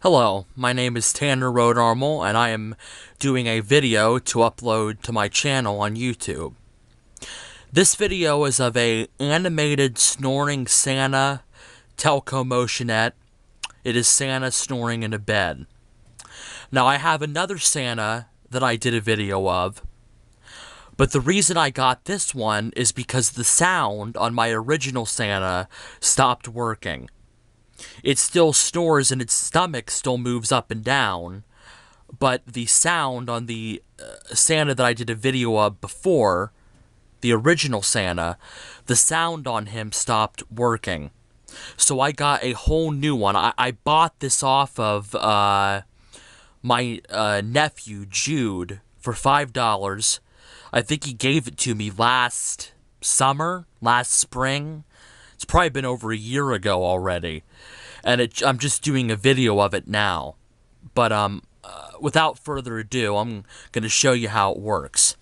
Hello, my name is Tanner Rodarmal, and I am doing a video to upload to my channel on YouTube. This video is of a animated snoring Santa Telco Motionette. It is Santa snoring in a bed. Now I have another Santa that I did a video of, but the reason I got this one is because the sound on my original Santa stopped working. It still snores and its stomach still moves up and down, but the sound on the Santa that I did a video of before, the original Santa, the sound on him stopped working. So I got a whole new one. I bought this off of my nephew, Jude, for $5. I think he gave it to me last spring. It's probably been over a year ago already. And I'm just doing a video of it now. But without further ado, I'm going to show you how it works.